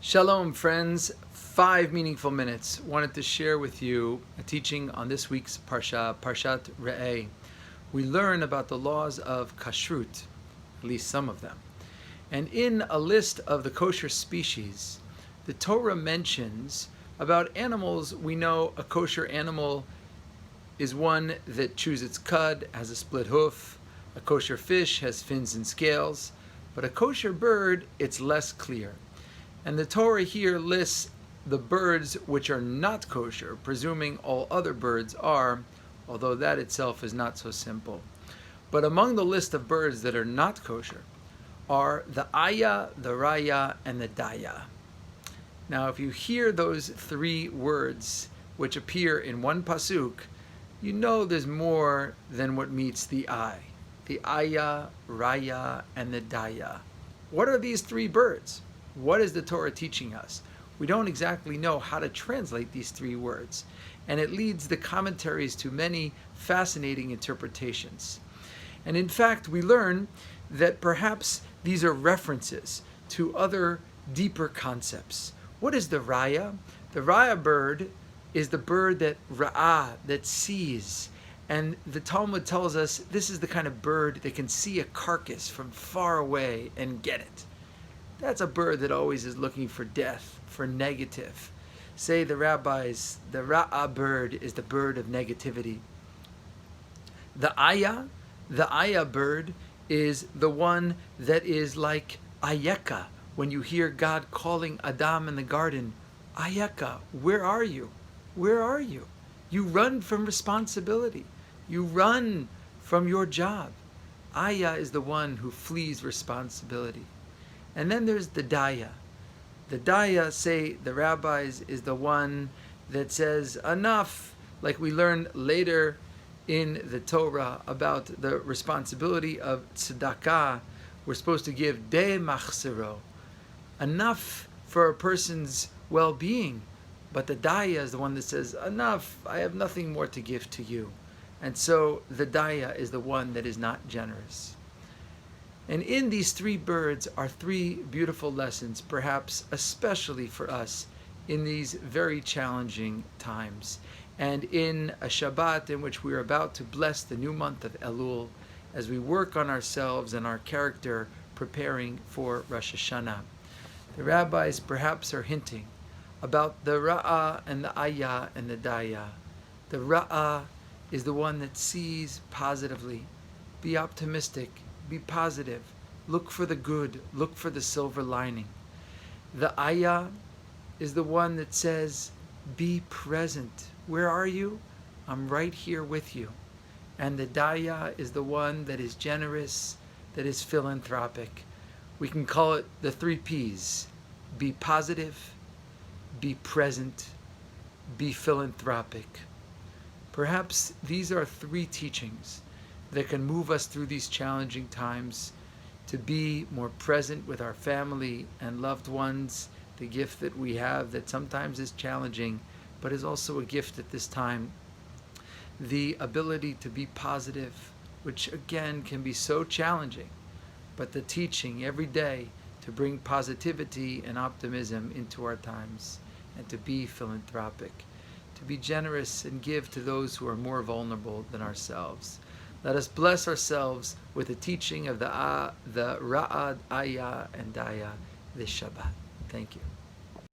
Shalom, friends. 5 meaningful minutes. Wanted to share with you a teaching on this week's Parsha, Parshat Re'eh. We learn about the laws of kashrut, at least some of them. And in a list of the kosher species, the Torah mentions about animals. We know a kosher animal is one that chews its cud, has a split hoof. A kosher fish has fins and scales. But a kosher bird, it's less clear. And the Torah here lists the birds which are not kosher, presuming all other birds are, although that itself is not so simple. But among the list of birds that are not kosher are the aya, the raya, and the daya. Now, if you hear those three words which appear in one pasuk, you know there's more than what meets the eye. The aya, raya, and the daya. What are these three birds? What is the Torah teaching us? We don't exactly know how to translate these three words, and it leads the commentaries to many fascinating interpretations. And in fact, we learn that perhaps these are references to other deeper concepts. What is the raya? The raya bird is the bird that ra'ah, that sees. And the Talmud tells us this is the kind of bird that can see a carcass from far away and get it. That's a bird that always is looking for death, for negative. Say the rabbis, the ra'ah bird is the bird of negativity. The ayah bird is the one that is like ayeka. When you hear God calling Adam in the garden, ayeka, where are you? Where are you? You run from responsibility. You run from your job. Ayah is the one who flees responsibility. And then there's the daya. The daya, say the rabbis, is the one that says enough, like we learn later in the Torah about the responsibility of tzedakah. We're supposed to give de machzero, enough for a person's well-being. But the daya is the one that says enough, I have nothing more to give to you. And so the daya is the one that is not generous. And in these three birds are three beautiful lessons, perhaps especially for us in these very challenging times. And in a Shabbat in which we are about to bless the new month of Elul, as we work on ourselves and our character preparing for Rosh Hashanah. The rabbis perhaps are hinting about the ra'ah and the ayah and the daya. The ra'ah is the one that sees positively. Be optimistic. Be positive. Look for the good. Look for the silver lining. The ayah is the one that says, be present. Where are you? I'm right here with you. And the daya is the one that is generous, that is philanthropic. We can call it the 3 P's. Be positive, be present, be philanthropic. Perhaps these are 3 teachings that can move us through these challenging times to be more present with our family and loved ones, the gift that we have that sometimes is challenging, but is also a gift at this time. The ability to be positive, which again can be so challenging, but the teaching every day to bring positivity and optimism into our times, and to be philanthropic, to be generous and give to those who are more vulnerable than ourselves. Let us bless ourselves with the teaching of the Ra'ad, Ayah, and Daya this Shabbat. Thank you.